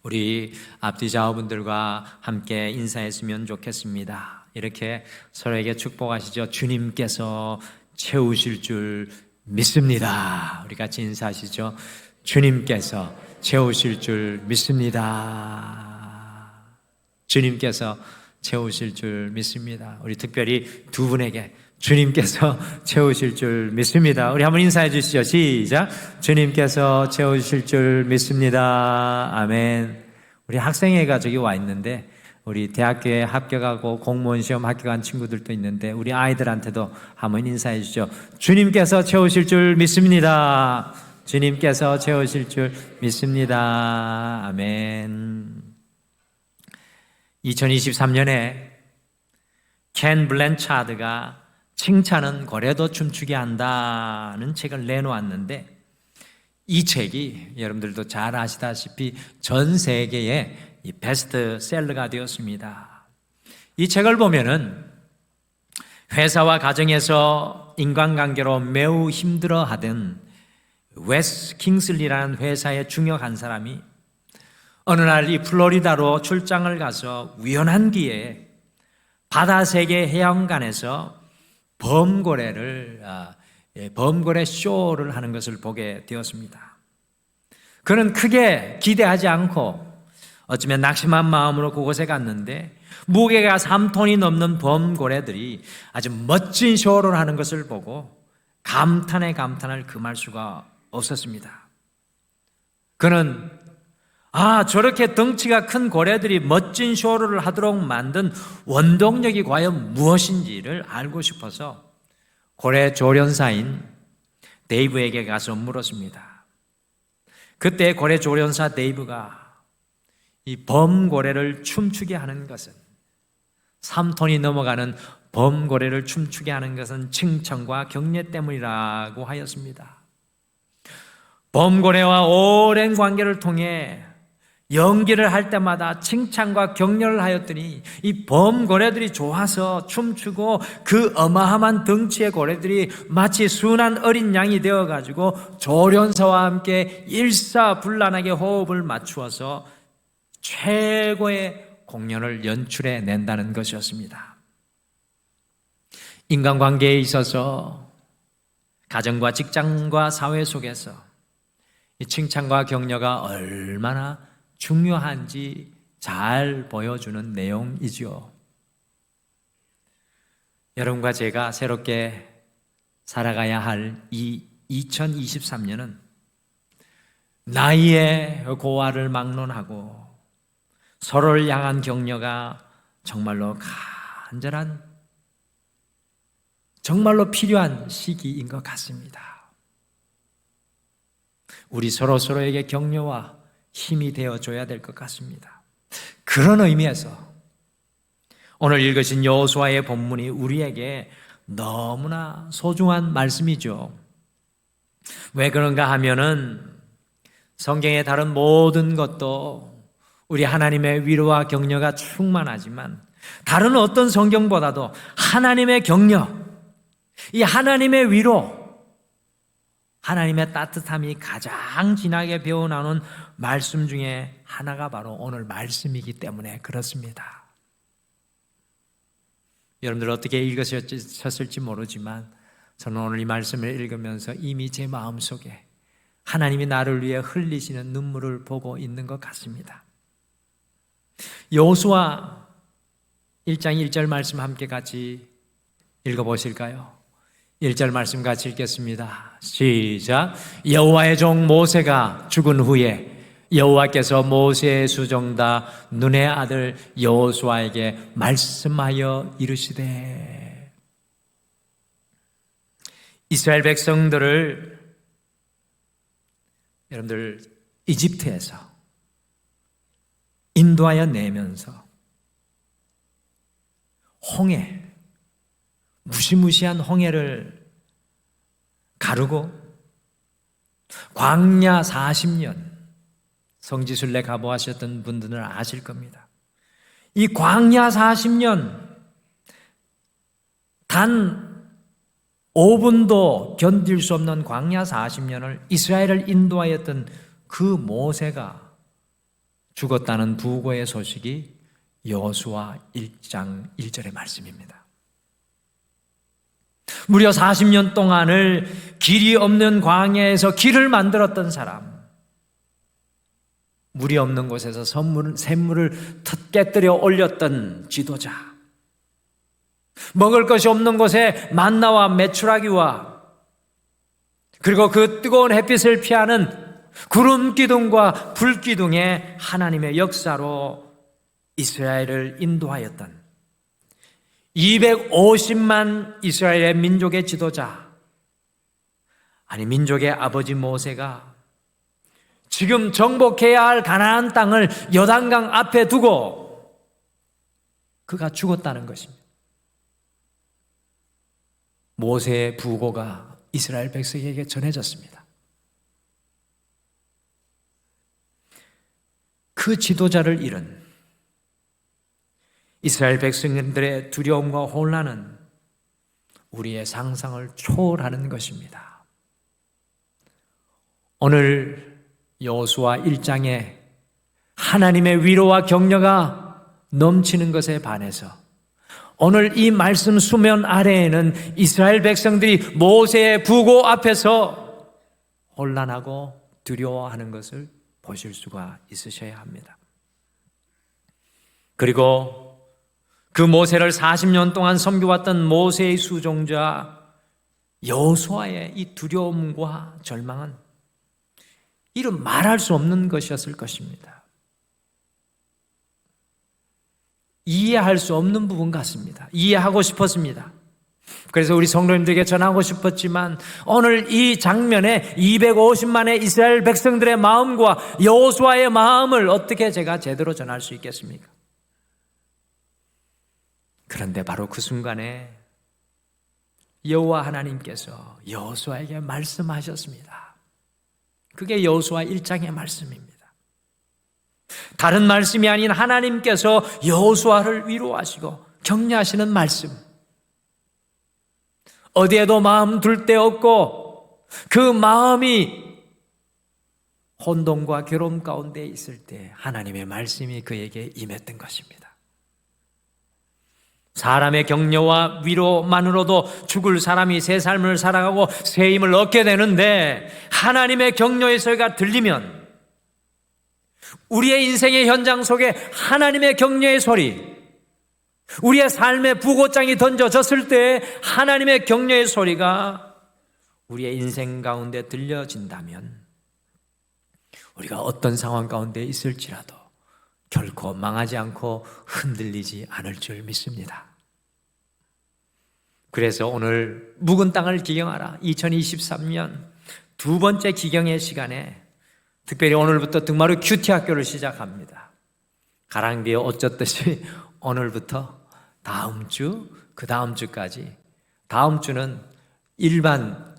우리 앞뒤 좌우분들과 함께 인사했으면 좋겠습니다. 이렇게 서로에게 축복하시죠. 주님께서 채우실 줄 믿습니다. 우리 같이 인사하시죠. 주님께서 채우실 줄 믿습니다. 주님께서 채우실 줄 믿습니다. 우리 특별히 두 분에게 주님께서 채우실 줄 믿습니다. 우리 한번 인사해 주시죠. 시작. 주님께서 채우실 줄 믿습니다. 아멘. 우리 학생회가 저기 와 있는데 우리 대학교에 합격하고 공무원 시험 합격한 친구들도 있는데 우리 아이들한테도 한번 인사해 주시죠. 주님께서 채우실 줄 믿습니다. 주님께서 채우실 줄 믿습니다. 아멘. 2023년에 켄 블랜차드가 칭찬은 고래도 춤추게 한다는 책을 내놓았는데 이 책이 여러분들도 잘 아시다시피 전 세계의 베스트셀러가 되었습니다. 이 책을 보면은 회사와 가정에서 인간관계로 매우 힘들어하던 웨스 킹슬리라는 회사의 중역 한 사람이 어느 날 이 플로리다로 출장을 가서 우연한 기회에 바다세계 해안간에서 범고래 쇼를 하는 것을 보게 되었습니다. 그는 크게 기대하지 않고 어쩌면 낙심한 마음으로 그곳에 갔는데 무게가 3톤이 넘는 범고래들이 아주 멋진 쇼를 하는 것을 보고 감탄을 금할 수가 없었습니다. 그는 저렇게 덩치가 큰 고래들이 멋진 쇼를 하도록 만든 원동력이 과연 무엇인지를 알고 싶어서 고래 조련사인 데이브에게 가서 물었습니다. 그때 고래 조련사 데이브가 이 범고래를 춤추게 하는 것은 3톤이 넘어가는 범고래를 춤추게 하는 것은 칭찬과 격려 때문이라고 하였습니다. 범고래와 오랜 관계를 통해 연기를 할 때마다 칭찬과 격려를 하였더니 이 범고래들이 좋아서 춤추고 그 어마어마한 덩치의 고래들이 마치 순한 어린 양이 되어가지고 조련사와 함께 일사불란하게 호흡을 맞추어서 최고의 공연을 연출해 낸다는 것이었습니다. 인간관계에 있어서 가정과 직장과 사회 속에서 이 칭찬과 격려가 얼마나 중요한지 잘 보여주는 내용이죠. 여러분과 제가 새롭게 살아가야 할 이 2023년은 나이의 고화를 막론하고 서로를 향한 격려가 정말로 간절한, 정말로 필요한 시기인 것 같습니다. 우리 서로에게 격려와 힘이 되어줘야 될 것 같습니다. 그런 의미에서 오늘 읽으신 여호수아의 본문이 우리에게 너무나 소중한 말씀이죠. 왜 그런가 하면은 성경의 다른 모든 것도 우리 하나님의 위로와 격려가 충만하지만 다른 어떤 성경보다도 하나님의 격려, 이 하나님의 위로, 하나님의 따뜻함이 가장 진하게 배어나오는 말씀 중에 하나가 바로 오늘 말씀이기 때문에 그렇습니다. 여러분들 어떻게 읽으셨을지 모르지만 저는 오늘 이 말씀을 읽으면서 이미 제 마음속에 하나님이 나를 위해 흘리시는 눈물을 보고 있는 것 같습니다. 여호수아 1장 1절 말씀 함께 같이 읽어보실까요? 1절 말씀 같이 읽겠습니다. 시작. 여호와의 종 모세가 죽은 후에 여호와께서 모세의 수종다 눈의 아들 여호수아에게 말씀하여 이르시되. 이스라엘 백성들을 여러분들 이집트에서 인도하여 내면서 홍해, 무시무시한 홍해를 가르고 광야 40년, 성지순례 가보하셨던 분들은 아실 겁니다. 이 광야 40년 단 5분도 견딜 수 없는 광야 40년을 이스라엘을 인도하였던 그 모세가 죽었다는 부고의 소식이 여호수아 1장 1절의 말씀입니다. 무려 40년 동안을 길이 없는 광야에서 길을 만들었던 사람, 물이 없는 곳에서 샘물을 깨뜨려 올렸던 지도자, 먹을 것이 없는 곳에 만나와 메추라기와 그리고 그 뜨거운 햇빛을 피하는 구름 기둥과 불 기둥의 하나님의 역사로 이스라엘을 인도하였던 250만 이스라엘의 민족의 지도자, 아니 민족의 아버지 모세가 지금 정복해야 할 가나안 땅을 요단강 앞에 두고 그가 죽었다는 것입니다. 모세의 부고가 이스라엘 백성에게 전해졌습니다. 그 지도자를 잃은 이스라엘 백성들의 두려움과 혼란은 우리의 상상을 초월하는 것입니다. 오늘 여호수아 1장에 하나님의 위로와 격려가 넘치는 것에 반해서 오늘 이 말씀 수면 아래에는 이스라엘 백성들이 모세의 부고 앞에서 혼란하고 두려워하는 것을 보실 수가 있으셔야 합니다. 그리고 그 모세를 40년 동안 섬겨왔던 모세의 수종자 여호수아의 이 두려움과 절망은 이런 말할 수 없는 것이었을 것입니다. 이해할 수 없는 부분 같습니다. 이해하고 싶었습니다. 그래서 우리 성도님들에게 전하고 싶었지만 오늘 이 장면에 250만의 이스라엘 백성들의 마음과 여호수아의 마음을 어떻게 제가 제대로 전할 수 있겠습니까? 그런데 바로 그 순간에 여호와 하나님께서 여호수아에게 말씀하셨습니다. 그게 여호수아 1장의 말씀입니다. 다른 말씀이 아닌 하나님께서 여호수아를 위로하시고 격려하시는 말씀. 어디에도 마음 둘 데 없고 그 마음이 혼돈과 괴로움 가운데 있을 때 하나님의 말씀이 그에게 임했던 것입니다. 사람의 격려와 위로만으로도 죽을 사람이 새 삶을 살아가고 새 힘을 얻게 되는데 하나님의 격려의 소리가 들리면 우리의 인생의 현장 속에 하나님의 격려의 소리, 우리의 삶의 부고장이 던져졌을 때 하나님의 격려의 소리가 우리의 인생 가운데 들려진다면 우리가 어떤 상황 가운데 있을지라도 결코 망하지 않고 흔들리지 않을 줄 믿습니다. 그래서 오늘 묵은 땅을 기경하라 2023년 두 번째 기경의 시간에 특별히 오늘부터 등마루 큐티 학교를 시작합니다. 가랑비에 옷 젖듯이 오늘부터 다음 주, 그 다음 주까지, 다음 주는 일반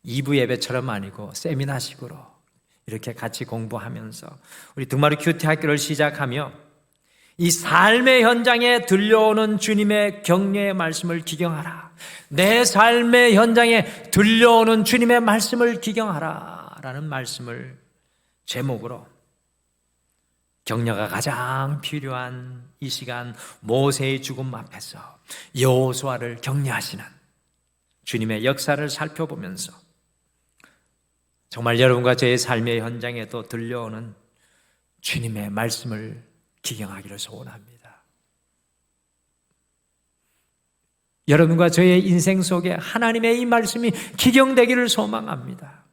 2부 예배처럼 아니고 세미나식으로 이렇게 같이 공부하면서 우리 등마루 큐티 학교를 시작하며 이 삶의 현장에 들려오는 주님의 격려의 말씀을 기경하라. 내 삶의 현장에 들려오는 주님의 말씀을 기경하라 라는 말씀을 제목으로 격려가 가장 필요한 이 시간 모세의 죽음 앞에서 여호수아를 격려하시는 주님의 역사를 살펴보면서 정말 여러분과 저의 삶의 현장에도 들려오는 주님의 말씀을 기경하기를 소원합니다. 여러분과 저의 인생 속에 하나님의 이 말씀이 기경되기를 소망합니다.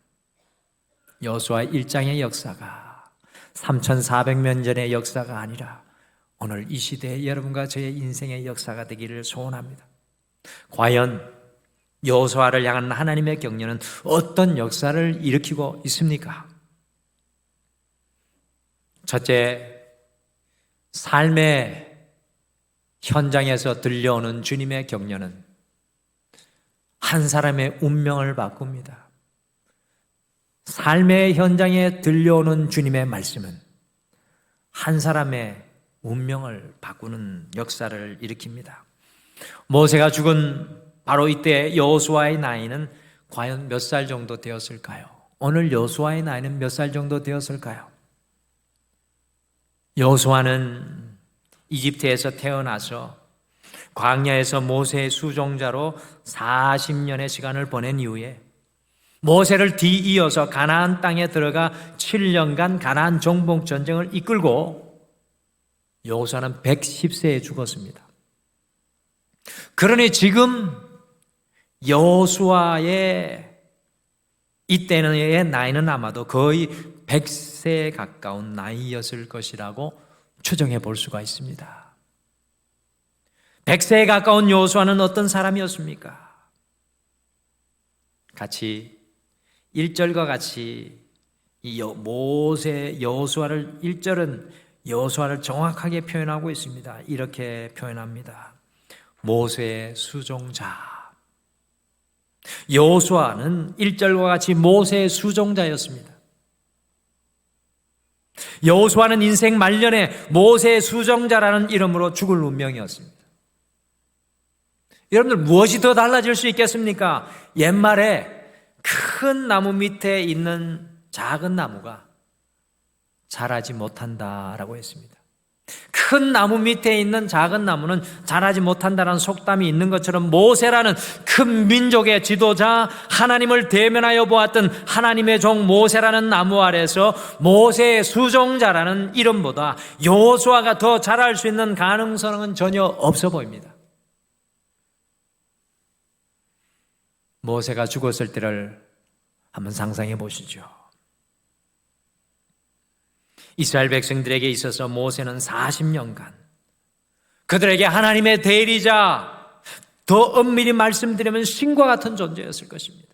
여호수아 1장의 역사가 3400년 전의 역사가 아니라 오늘 이 시대에 여러분과 저의 인생의 역사가 되기를 소원합니다. 과연 여호수아를 향한 하나님의 격려는 어떤 역사를 일으키고 있습니까? 첫째, 삶의 현장에서 들려오는 주님의 격려는 한 사람의 운명을 바꿉니다. 삶의 현장에 들려오는 주님의 말씀은 한 사람의 운명을 바꾸는 역사를 일으킵니다. 모세가 죽은 바로 이때 여호수아의 나이는 과연 몇 살 정도 되었을까요? 오늘 여호수아의 나이는 몇 살 정도 되었을까요? 여호수아는 이집트에서 태어나서 광야에서 모세의 수종자로 40년의 시간을 보낸 이후에 모세를 뒤이어서 가나안 땅에 들어가 7년간 가나안 정복 전쟁을 이끌고 여호수아는 110세에 죽었습니다. 그러니 지금 여호수아의 이때의 나이는 아마도 거의 100세에 가까운 나이였을 것이라고 추정해 볼 수가 있습니다. 100세에 가까운 여호수아는 어떤 사람이었습니까? 같이 1절과 같이 이 모세 여호수아를 1절은 여호수아를 정확하게 표현하고 있습니다. 이렇게 표현합니다. 모세의 수종자. 여호수아는 1절과 같이 모세의 수종자였습니다. 여호수아는 인생 말년에 모세의 수종자라는 이름으로 죽을 운명이었습니다. 여러분들 무엇이 더 달라질 수 있겠습니까? 옛말에 큰 나무 밑에 있는 작은 나무가 자라지 못한다라고 했습니다. 큰 나무 밑에 있는 작은 나무는 자라지 못한다는 속담이 있는 것처럼 모세라는 큰 민족의 지도자, 하나님을 대면하여 보았던 하나님의 종 모세라는 나무 아래서 모세의 수종자라는 이름보다 여호수아가 더 자랄 수 있는 가능성은 전혀 없어 보입니다. 모세가 죽었을 때를 한번 상상해 보시죠. 이스라엘 백성들에게 있어서 모세는 40년간 그들에게 하나님의 대리자, 더 엄밀히 말씀드리면 신과 같은 존재였을 것입니다.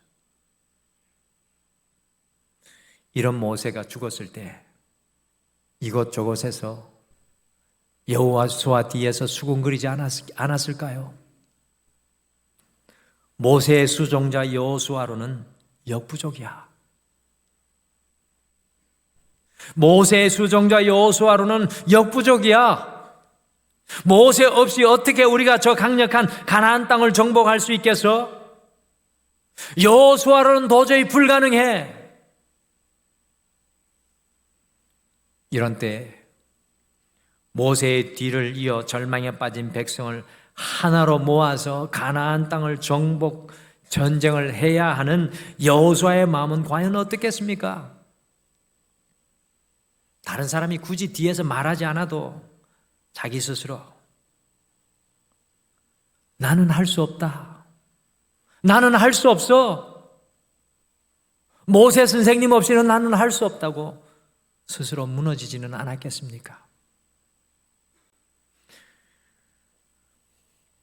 이런 모세가 죽었을 때 이곳저곳에서 여호수아 뒤에서 수군거리지 않았을까요? 모세의 수종자 여호수아로는 역부족이야. 모세의 수종자 여호수아로는 역부족이야. 모세 없이 어떻게 우리가 저 강력한 가나안 땅을 정복할 수 있겠어? 여호수아로는 도저히 불가능해. 이런 때 모세의 뒤를 이어 절망에 빠진 백성을 하나로 모아서 가나안 땅을 정복 전쟁을 해야 하는 여호수아의 마음은 과연 어떻겠습니까? 다른 사람이 굳이 뒤에서 말하지 않아도 자기 스스로 나는 할 수 없다. 나는 할 수 없어. 모세 선생님 없이는 나는 할 수 없다고 스스로 무너지지는 않았겠습니까?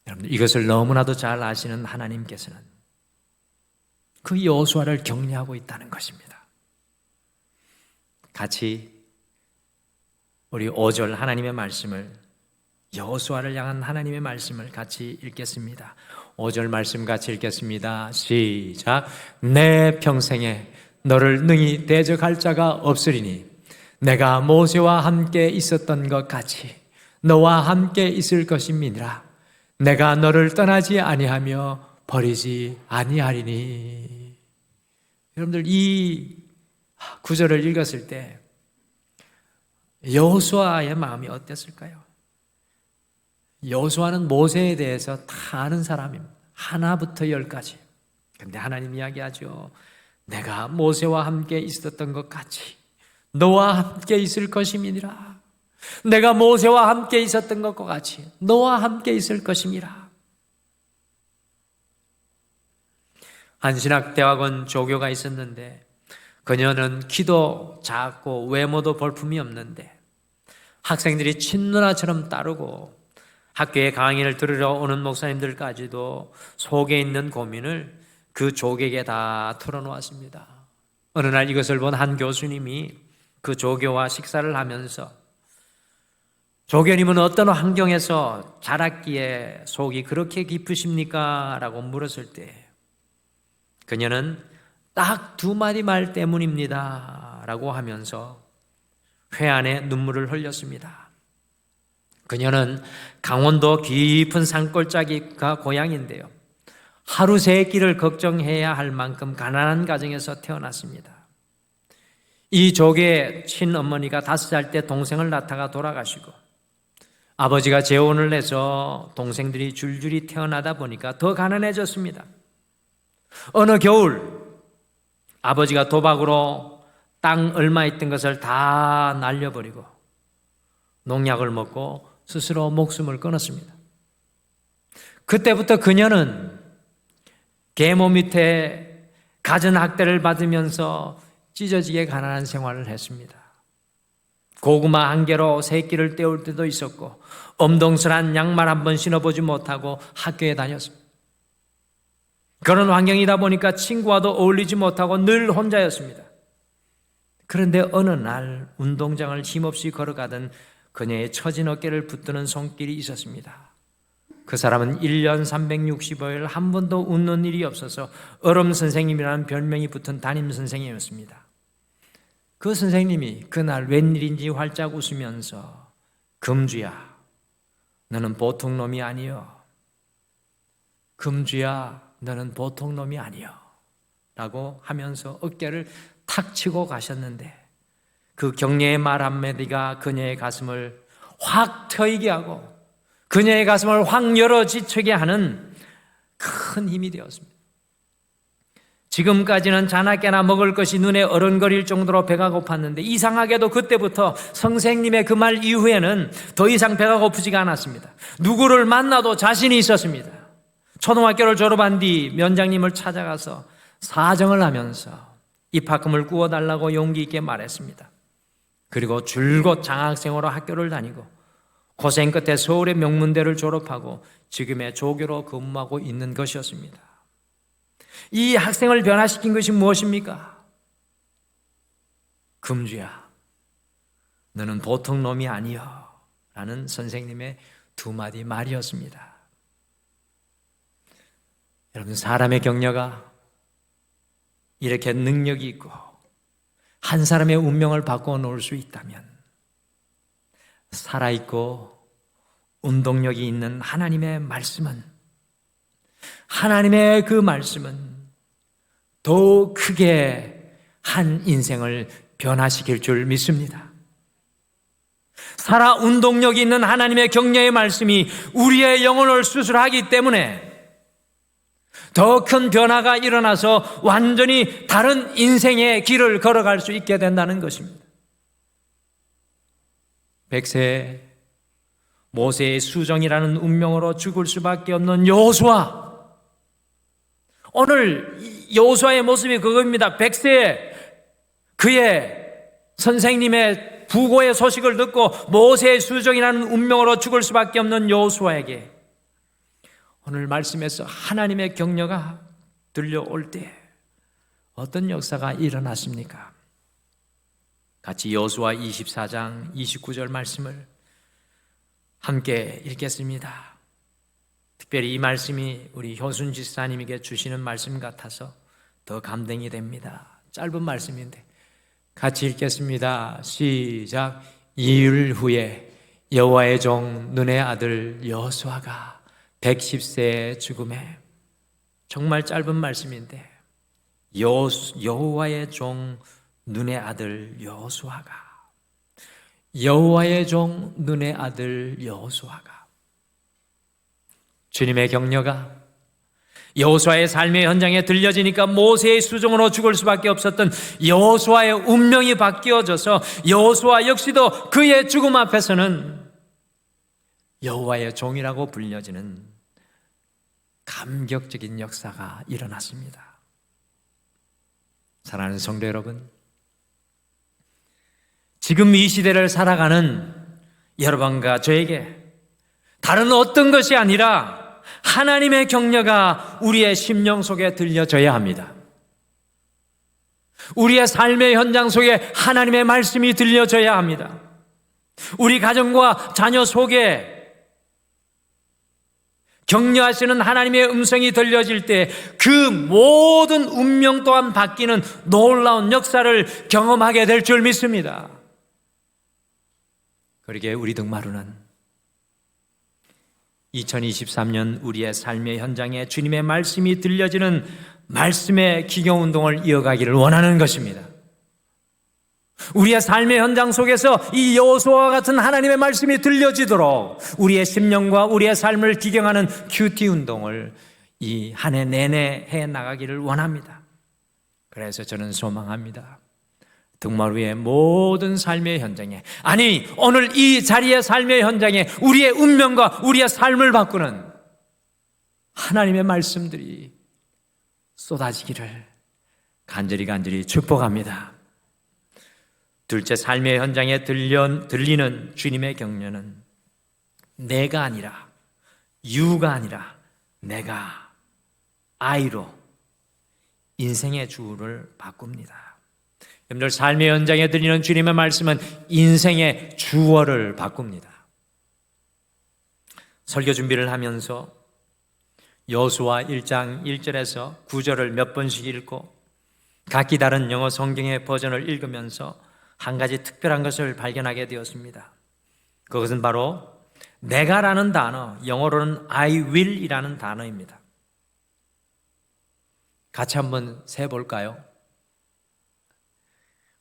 여러분, 이것을 너무나도 잘 아시는 하나님께서는 그 여호수아를 격려하고 있다는 것입니다. 같이 우리 5절 하나님의 말씀을, 여호수아를 향한 하나님의 말씀을 같이 읽겠습니다. 5절 말씀 같이 읽겠습니다. 시작. 내 평생에 너를 능히 대적할 자가 없으리니 내가 모세와 함께 있었던 것 같이 너와 함께 있을 것임이니라. 내가 너를 떠나지 아니하며 버리지 아니하리니. 여러분들 이 구절을 읽었을 때 여호수아의 마음이 어땠을까요? 여호수아는 모세에 대해서 다 아는 사람입니다. 하나부터 열까지. 근데 하나님 이야기하죠. 내가 모세와 함께 있었던 것 같이 너와 함께 있을 것임이니라. 내가 모세와 함께 있었던 것과 같이 너와 함께 있을 것임이라. 한신학대학원 조교가 있었는데 그녀는 키도 작고 외모도 볼품이 없는데 학생들이 친누나처럼 따르고 학교에 강의를 들으러 오는 목사님들까지도 속에 있는 고민을 그 조교에게 다 털어놓았습니다. 어느 날 이것을 본 한 교수님이 그 조교와 식사를 하면서 조교님은 어떤 환경에서 자랐기에 속이 그렇게 깊으십니까? 라고 물었을 때 그녀는 딱 2마디 말 때문입니다 라고 하면서 회한에 눈물을 흘렸습니다. 그녀는 강원도 깊은 산골짜기가 고향인데요, 하루 세 끼를 걱정해야 할 만큼 가난한 가정에서 태어났습니다. 이 조개의 친어머니가 5살 때 동생을 낳다가 돌아가시고 아버지가 재혼을 해서 동생들이 줄줄이 태어나다 보니까 더 가난해졌습니다. 어느 겨울 아버지가 도박으로 땅 얼마 있던 것을 다 날려버리고 농약을 먹고 스스로 목숨을 끊었습니다. 그때부터 그녀는 계모 밑에 갖은 학대를 받으면서 찢어지게 가난한 생활을 했습니다. 고구마 한 개로 새끼를 때울 때도 있었고 엄동설한 양말 한 번 신어보지 못하고 학교에 다녔습니다. 그런 환경이다 보니까 친구와도 어울리지 못하고 늘 혼자였습니다. 그런데 어느 날 운동장을 힘없이 걸어가던 그녀의 처진 어깨를 붙드는 손길이 있었습니다. 그 사람은 1년 365일 한 번도 웃는 일이 없어서 얼음 선생님이라는 별명이 붙은 담임 선생님이었습니다. 그 선생님이 그날 웬일인지 활짝 웃으면서 금주야, 너는 보통 놈이 아니여. 금주야, 너는 보통 놈이 아니여. 라고 하면서 어깨를 탁 치고 가셨는데 그 격려의 말 한마디가 그녀의 가슴을 확 트이게 하고 그녀의 가슴을 확 열어지치게 하는 큰 힘이 되었습니다. 지금까지는 자나깨나 먹을 것이 눈에 어른거릴 정도로 배가 고팠는데 이상하게도 그때부터 선생님의 그 말 이후에는 더 이상 배가 고프지가 않았습니다. 누구를 만나도 자신이 있었습니다. 초등학교를 졸업한 뒤 면장님을 찾아가서 사정을 하면서 입학금을 구워달라고 용기 있게 말했습니다. 그리고 줄곧 장학생으로 학교를 다니고 고생 끝에 서울의 명문대를 졸업하고 지금의 조교로 근무하고 있는 것이었습니다. 이 학생을 변화시킨 것이 무엇입니까? 금주야, 너는 보통 놈이 아니여 라는 선생님의 두 마디 말이었습니다. 여러분, 사람의 격려가 이렇게 능력이 있고 한 사람의 운명을 바꿔 놓을 수 있다면 살아있고 운동력이 있는 하나님의 말씀은 하나님의 그 말씀은 더 크게 한 인생을 변화시킬 줄 믿습니다. 살아 운동력이 있는 하나님의 격려의 말씀이 우리의 영혼을 수술하기 때문에 더 큰 변화가 일어나서 완전히 다른 인생의 길을 걸어갈 수 있게 된다는 것입니다. 백세 모세의 수정이라는 운명으로 죽을 수밖에 없는 여호수아, 오늘 여호수아의 모습이 그겁니다. 백세 그의 선생님의 부고의 소식을 듣고 모세의 수정이라는 운명으로 죽을 수밖에 없는 여호수아에게 오늘 말씀에서 하나님의 격려가 들려올 때 어떤 역사가 일어났습니까? 같이 여호수아 24장 29절 말씀을 함께 읽겠습니다. 특별히 이 말씀이 우리 효순 지사님에게 주시는 말씀 같아서 더 감동이 됩니다. 짧은 말씀인데 같이 읽겠습니다. 시작. 2일 후에 여호와의 종 눈의 아들 여호수아가 110세에 죽음에, 정말 짧은 말씀인데 여호와의 종 눈의 아들 여호수아가, 여호와의 종 눈의 아들 여호수아가, 주님의 격려가 여호수아의 삶의 현장에 들려지니까 모세의 수종으로 죽을 수밖에 없었던 여호수아의 운명이 바뀌어져서 여호수아 역시도 그의 죽음 앞에서는 여호와의 종이라고 불려지는 감격적인 역사가 일어났습니다. 사랑하는 성도 여러분, 지금 이 시대를 살아가는 여러분과 저에게 다른 어떤 것이 아니라 하나님의 격려가 우리의 심령 속에 들려져야 합니다. 우리의 삶의 현장 속에 하나님의 말씀이 들려져야 합니다. 우리 가정과 자녀 속에 격려하시는 하나님의 음성이 들려질 때 그 모든 운명 또한 바뀌는 놀라운 역사를 경험하게 될 줄 믿습니다. 그러기에 우리 등마루는 2023년 우리의 삶의 현장에 주님의 말씀이 들려지는 말씀의 기경운동을 이어가기를 원하는 것입니다. 우리의 삶의 현장 속에서 이 여호수아와 같은 하나님의 말씀이 들려지도록 우리의 심령과 우리의 삶을 기경하는 큐티 운동을 이 한 해 내내 해 나가기를 원합니다. 그래서 저는 소망합니다. 등마루의 모든 삶의 현장에, 아니 오늘 이 자리의 삶의 현장에 우리의 운명과 우리의 삶을 바꾸는 하나님의 말씀들이 쏟아지기를 간절히 축복합니다. 둘째, 삶의 현장에 들리는 주님의 격려는 내가 아니라, 유가 아니라 내가 I로 인생의 주를 바꿉니다. 여러분들, 삶의 현장에 들리는 주님의 말씀은 인생의 주어를 바꿉니다. 설교 준비를 하면서 여호수아 1장 1절에서 9절을 몇 번씩 읽고 각기 다른 영어 성경의 버전을 읽으면서 한 가지 특별한 것을 발견하게 되었습니다. 그것은 바로 내가라는 단어, 영어로는 I will이라는 단어입니다. 같이 한번 세볼까요?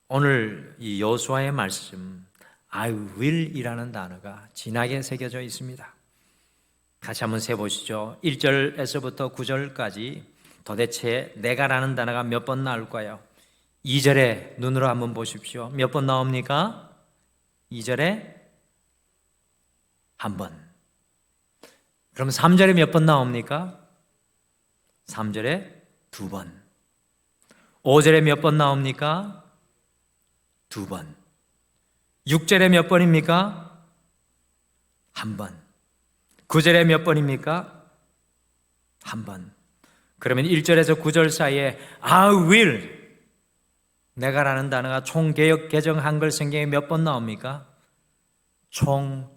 오늘 이 여호수아의 말씀 I will이라는 단어가 진하게 새겨져 있습니다. 같이 한번 세보시죠. 1절에서부터 9절까지 도대체 내가라는 단어가 몇 번 나올까요? 2절에 눈으로 한번 보십시오. 몇 번 나옵니까? 2절에 한 번. 그럼 3절에 몇 번 나옵니까? 3절에 두 번. 5절에 몇 번 나옵니까? 두 번. 6절에 몇 번입니까? 한 번. 9절에 몇 번입니까? 한 번. 그러면 1절에서 9절 사이에 I will, 내가라는 단어가 총 개역 개정 한글 성경에 몇 번 나옵니까? 총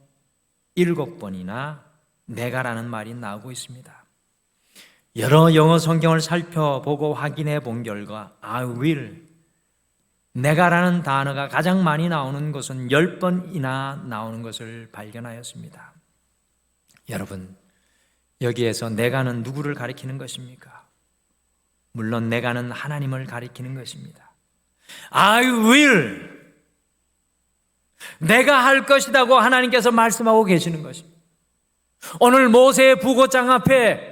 7번이나 내가라는 말이 나오고 있습니다. 여러 영어 성경을 살펴보고 확인해 본 결과 I will, 내가라는 단어가 가장 많이 나오는 것은 10번이나 나오는 것을 발견하였습니다. 여러분, 여기에서 내가는 누구를 가리키는 것입니까? 물론 내가는 하나님을 가리키는 것입니다. I will, 내가 할 것이라고 하나님께서 말씀하고 계시는 것입니다. 오늘 모세의 부고장 앞에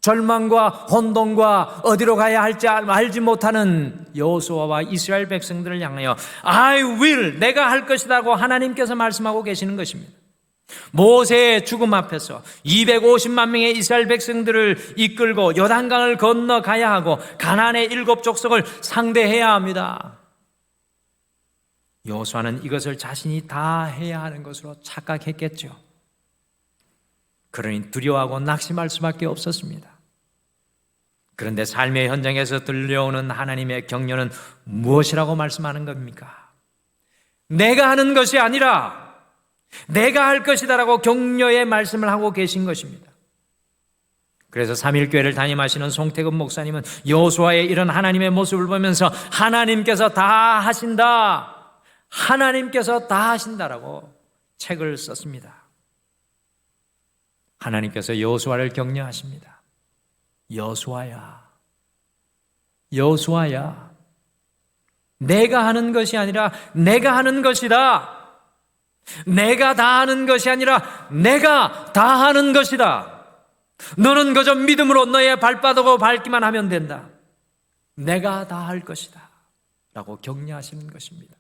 절망과 혼돈과 어디로 가야 할지 알지 못하는 여호수아와 이스라엘 백성들을 향하여 I will, 내가 할 것이라고 하나님께서 말씀하고 계시는 것입니다. 모세의 죽음 앞에서 250만 명의 이스라엘 백성들을 이끌고 요단강을 건너가야 하고 가나안의 7 족속을 상대해야 합니다. 여호수아는 이것을 자신이 다 해야 하는 것으로 착각했겠죠. 그러니 두려워하고 낙심할 수밖에 없었습니다. 그런데 삶의 현장에서 들려오는 하나님의 격려는 무엇이라고 말씀하는 겁니까? 내가 하는 것이 아니라 내가 할 것이다라고 격려의 말씀을 하고 계신 것입니다. 그래서 3.1교회를 담임하시는 송태근 목사님은 여호수아의 이런 하나님의 모습을 보면서 하나님께서 다 하신다, 하나님께서 다 하신다라고 책을 썼습니다. 하나님께서 여호수아를 격려하십니다. 여호수아야, 여호수아야, 내가 하는 것이 아니라 내가 하는 것이다. 내가 다 하는 것이 아니라 내가 다 하는 것이다. 너는 그저 믿음으로 너의 발바닥을 밟기만 하면 된다. 내가 다 할 것이다 라고 격려하시는 것입니다.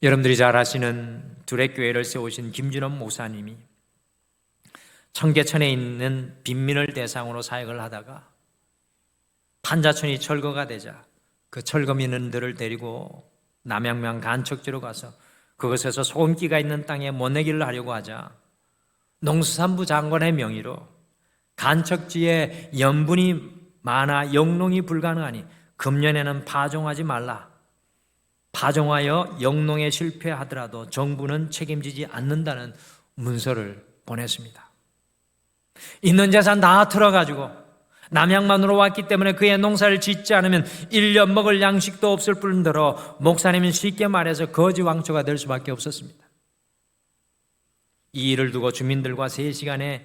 여러분들이 잘 아시는 두레교회를 세우신 김준원 목사님이 청계천에 있는 빈민을 대상으로 사역을 하다가 판자촌이 철거가 되자 그 철거민들을 데리고 남양면 간척지로 가서 그것에서 소금기가 있는 땅에 모내기를 하려고 하자 농수산부 장관의 명의로 간척지에 염분이 많아 영농이 불가능하니 금년에는 파종하지 말라, 파종하여 영농에 실패하더라도 정부는 책임지지 않는다는 문서를 보냈습니다. 있는 재산 다 털어가지고 남양만으로 왔기 때문에 그의 농사를 짓지 않으면 1년 먹을 양식도 없을 뿐더러 목사님은 쉽게 말해서 거지왕초가 될 수밖에 없었습니다. 이 일을 두고 주민들과 3시간의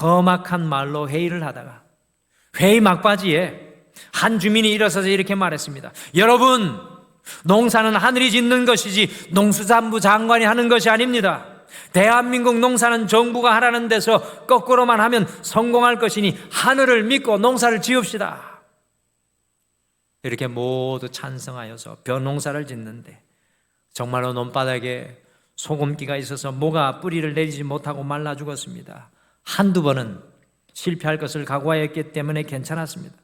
험악한 말로 회의를 하다가 회의 막바지에 한 주민이 일어서서 이렇게 말했습니다. 여러분, 농사는 하늘이 짓는 것이지 농수산부 장관이 하는 것이 아닙니다. 대한민국 농사는 정부가 하라는 데서 거꾸로만 하면 성공할 것이니 하늘을 믿고 농사를 지읍시다. 이렇게 모두 찬성하여서 벼농사를 짓는데 정말로 논바닥에 소금기가 있어서 모가 뿌리를 내리지 못하고 말라 죽었습니다. 한두 번은 실패할 것을 각오하였기 때문에 괜찮았습니다.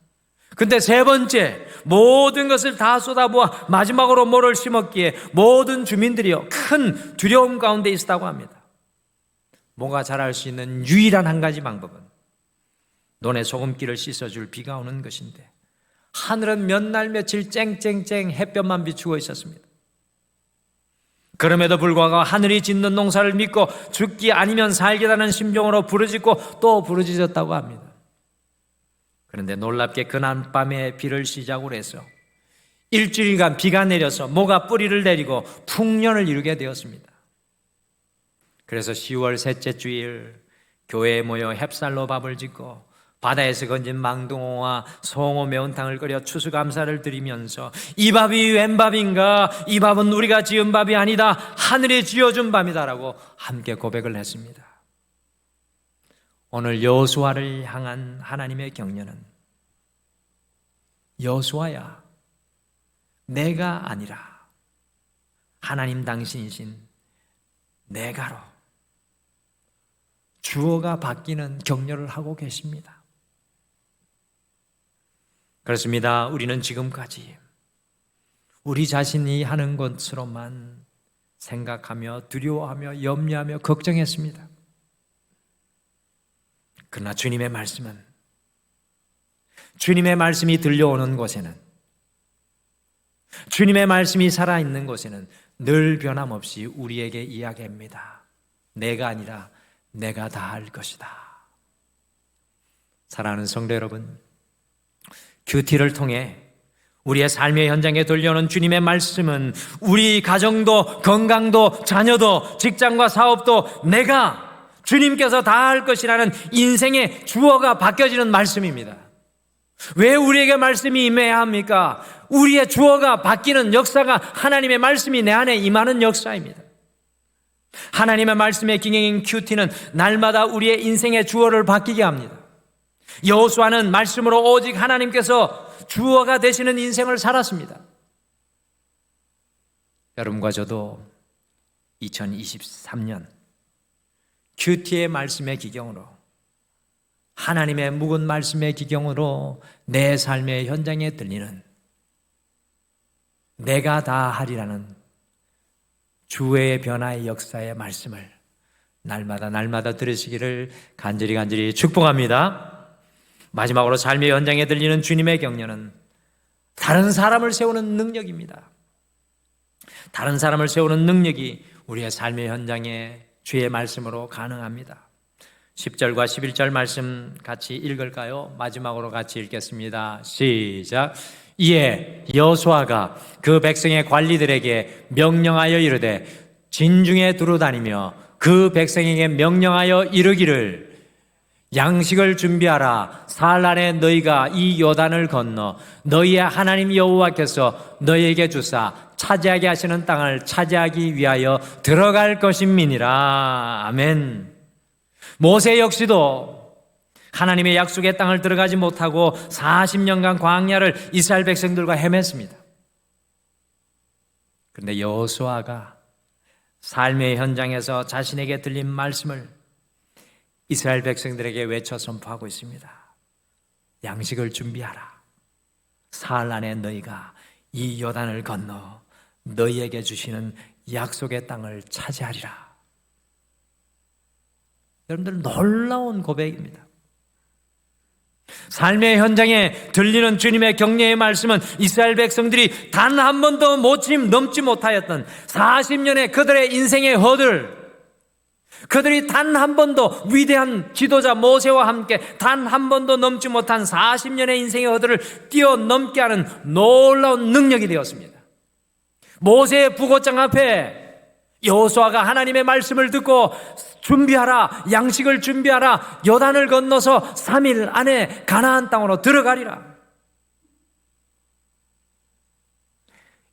근데 세 번째, 모든 것을 다 쏟아부어 마지막으로 모를 심었기에 모든 주민들이요 큰 두려움 가운데 있었다고 합니다. 모가 자랄 수 있는 유일한 한 가지 방법은 논의 소금기를 씻어줄 비가 오는 것인데 하늘은 몇 날 며칠 쨍쨍쨍 햇볕만 비추고 있었습니다. 그럼에도 불구하고 하늘이 짓는 농사를 믿고 죽기 아니면 살기라는 심정으로 부르짖고 또 부르짖었다고 합니다. 그런데 놀랍게 그날 밤에 비를 시작으로 해서 일주일간 비가 내려서 모가 뿌리를 내리고 풍년을 이루게 되었습니다. 그래서 10월 셋째 주일 교회에 모여 햅쌀로 밥을 짓고 바다에서 건진 망둥어와 송어 매운탕을 끓여 추수감사를 드리면서 이 밥이 웬 밥인가? 이 밥은 우리가 지은 밥이 아니다. 하늘이 지어준 밥이다라고 함께 고백을 했습니다. 오늘 여호수아를 향한 하나님의 격려는 여호수아야, 내가 아니라 하나님 당신이신 내가로 주어가 바뀌는 격려를 하고 계십니다. 그렇습니다. 우리는 지금까지 우리 자신이 하는 것으로만 생각하며 두려워하며 염려하며 걱정했습니다. 그러나 주님의 말씀이 들려오는 곳에는, 주님의 말씀이 살아있는 곳에는 늘 변함없이 우리에게 이야기합니다. 내가 아니라 내가 다 할 것이다. 사랑하는 성도 여러분, 큐티를 통해 우리의 삶의 현장에 들려오는 주님의 말씀은 우리 가정도 건강도 자녀도 직장과 사업도 내가 주님께서 다 할 것이라는 인생의 주어가 바뀌어지는 말씀입니다. 왜 우리에게 말씀이 임해야 합니까? 우리의 주어가 바뀌는 역사가 하나님의 말씀이 내 안에 임하는 역사입니다. 하나님의 말씀의 기행인 큐티는 날마다 우리의 인생의 주어를 바뀌게 합니다. 여호수아는 말씀으로 오직 하나님께서 주어가 되시는 인생을 살았습니다. 여러분과 저도 2023년 큐티의 말씀의 기경으로, 하나님의 묵은 말씀의 기경으로 내 삶의 현장에 들리는 내가 다 하리라는 주의 변화의 역사의 말씀을 날마다 들으시기를 간절히 축복합니다. 마지막으로 삶의 현장에 들리는 주님의 격려는 다른 사람을 세우는 능력입니다. 다른 사람을 세우는 능력이 우리의 삶의 현장에 주의 말씀으로 가능합니다. 10절과 11절 말씀 같이 읽을까요? 마지막으로 같이 읽겠습니다. 시작. 이에 여호수아가 그 백성의 관리들에게 명령하여 이르되 진중에 두루다니며 그 백성에게 명령하여 이르기를 양식을 준비하라. 사흘 안에 너희가 이 요단을 건너 너희의 하나님 여호와께서 너희에게 주사 차지하게 하시는 땅을 차지하기 위하여 들어갈 것임이니라. 아멘. 모세 역시도 하나님의 약속의 땅을 들어가지 못하고 40년간 광야를 이스라엘 백성들과 헤맸습니다. 그런데 여호수아가 삶의 현장에서 자신에게 들린 말씀을 이스라엘 백성들에게 외쳐 선포하고 있습니다. 양식을 준비하라. 사흘 안에 너희가 이 요단을 건너 너희에게 주시는 약속의 땅을 차지하리라. 여러분들, 놀라운 고백입니다. 삶의 현장에 들리는 주님의 격려의 말씀은 이스라엘 백성들이 단 한 번도 넘지 못하였던 40년의 그들의 인생의 허들, 그들이 단 한 번도 위대한 지도자 모세와 함께 단 한 번도 넘지 못한 40년의 인생의 허들을 뛰어넘게 하는 놀라운 능력이 되었습니다. 모세의 부고장 앞에 여호수아가 하나님의 말씀을 듣고 준비하라, 양식을 준비하라, 요단을 건너서 3일 안에 가나안 땅으로 들어가리라.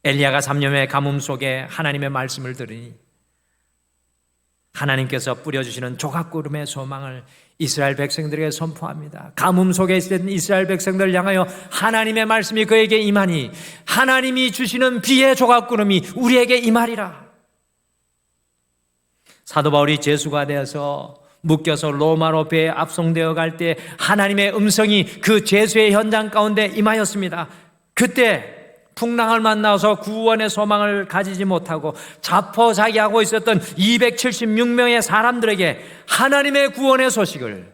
엘리야가 잡념의 가뭄 속에 하나님의 말씀을 들으니 하나님께서 뿌려주시는 조각구름의 소망을 이스라엘 백성들에게 선포합니다. 가뭄 속에 있던 이스라엘 백성들을 향하여 하나님의 말씀이 그에게 임하니 하나님이 주시는 비의 조각구름이 우리에게 임하리라. 사도 바울이 제수가 되어서 묶여서 로마로 배에 압송되어 갈 때 하나님의 음성이 그 제수의 현장 가운데 임하였습니다. 그때 풍랑을 만나서 구원의 소망을 가지지 못하고 자포자기하고 있었던 276명의 사람들에게 하나님의 구원의 소식을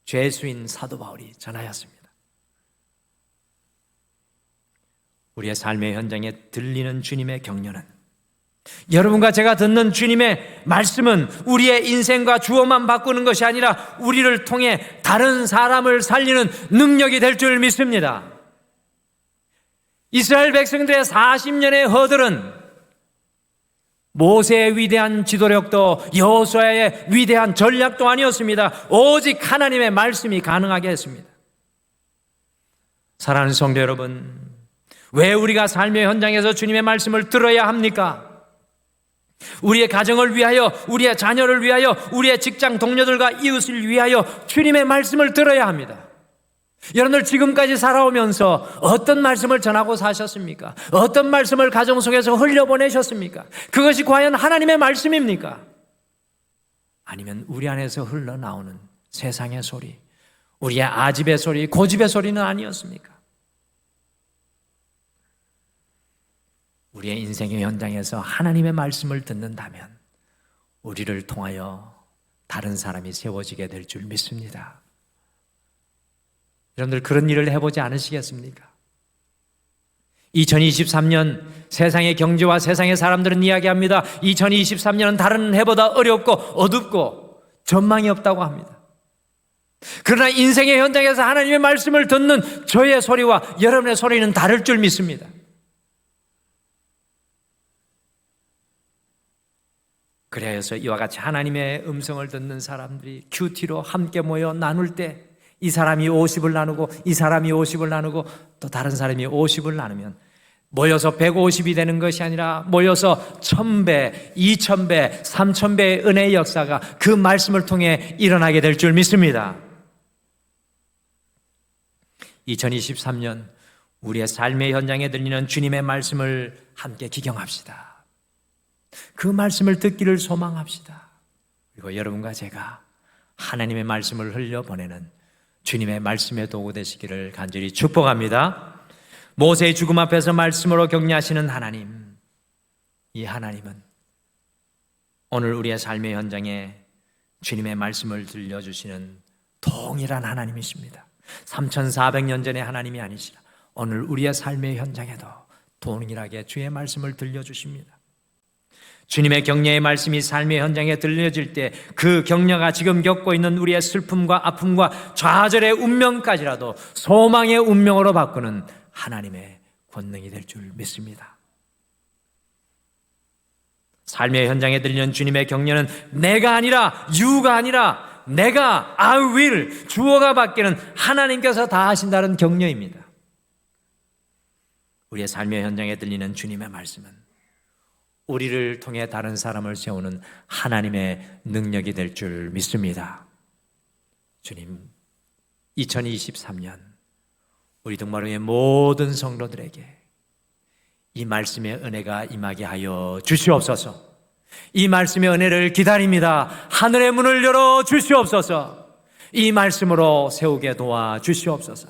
죄수인 사도 바울이 전하였습니다. 우리의 삶의 현장에 들리는 주님의 격려는, 여러분과 제가 듣는 주님의 말씀은 우리의 인생과 주어만 바꾸는 것이 아니라 우리를 통해 다른 사람을 살리는 능력이 될 줄 믿습니다. 이스라엘 백성들의 40년의 허들은 모세의 위대한 지도력도 여호수아의 위대한 전략도 아니었습니다. 오직 하나님의 말씀이 가능하게 했습니다. 사랑하는 성도 여러분, 왜 우리가 삶의 현장에서 주님의 말씀을 들어야 합니까? 우리의 가정을 위하여, 우리의 자녀를 위하여, 우리의 직장 동료들과 이웃을 위하여 주님의 말씀을 들어야 합니다. 여러분들 지금까지 살아오면서 어떤 말씀을 전하고 사셨습니까? 어떤 말씀을 가정 속에서 흘려보내셨습니까? 그것이 과연 하나님의 말씀입니까? 아니면 우리 안에서 흘러나오는 세상의 소리, 우리의 아집의 소리, 고집의 소리는 아니었습니까? 우리의 인생의 현장에서 하나님의 말씀을 듣는다면 우리를 통하여 다른 사람이 세워지게 될 줄 믿습니다. 여러분들 그런 일을 해보지 않으시겠습니까? 2023년 세상의 경제와 세상의 사람들은 이야기합니다. 2023년은 다른 해보다 어렵고 어둡고 전망이 없다고 합니다. 그러나 인생의 현장에서 하나님의 말씀을 듣는 저의 소리와 여러분의 소리는 다를 줄 믿습니다. 그래서 이와 같이 하나님의 음성을 듣는 사람들이 큐티로 함께 모여 나눌 때 이 사람이 50을 나누고 이 사람이 50을 나누고 또 다른 사람이 50을 나누면 모여서 150이 되는 것이 아니라 모여서 1000배, 2000배, 3000배의 은혜의 역사가 그 말씀을 통해 일어나게 될 줄 믿습니다. 2023년 우리의 삶의 현장에 들리는 주님의 말씀을 함께 기경합시다. 그 말씀을 듣기를 소망합시다. 그리고 여러분과 제가 하나님의 말씀을 흘려보내는 주님의 말씀의 도구 되시기를 간절히 축복합니다. 모세의 죽음 앞에서 말씀으로 격려하시는 하나님, 이 하나님은 오늘 우리의 삶의 현장에 주님의 말씀을 들려주시는 동일한 하나님이십니다. 3400년 전의 하나님이 아니시라 오늘 우리의 삶의 현장에도 동일하게 주의 말씀을 들려주십니다. 주님의 격려의 말씀이 삶의 현장에 들려질 때 그 격려가 지금 겪고 있는 우리의 슬픔과 아픔과 좌절의 운명까지라도 소망의 운명으로 바꾸는 하나님의 권능이 될 줄 믿습니다. 삶의 현장에 들리는 주님의 격려는 내가 아니라 you가 아니라 내가 I will 주어가 바뀌는 하나님께서 다 하신다는 격려입니다. 우리의 삶의 현장에 들리는 주님의 말씀은 우리를 통해 다른 사람을 세우는 하나님의 능력이 될 줄 믿습니다. 주님, 2023년 우리 동마루의 모든 성도들에게 이 말씀의 은혜가 임하게 하여 주시옵소서. 이 말씀의 은혜를 기다립니다. 하늘의 문을 열어 주시옵소서. 이 말씀으로 세우게 도와 주시옵소서.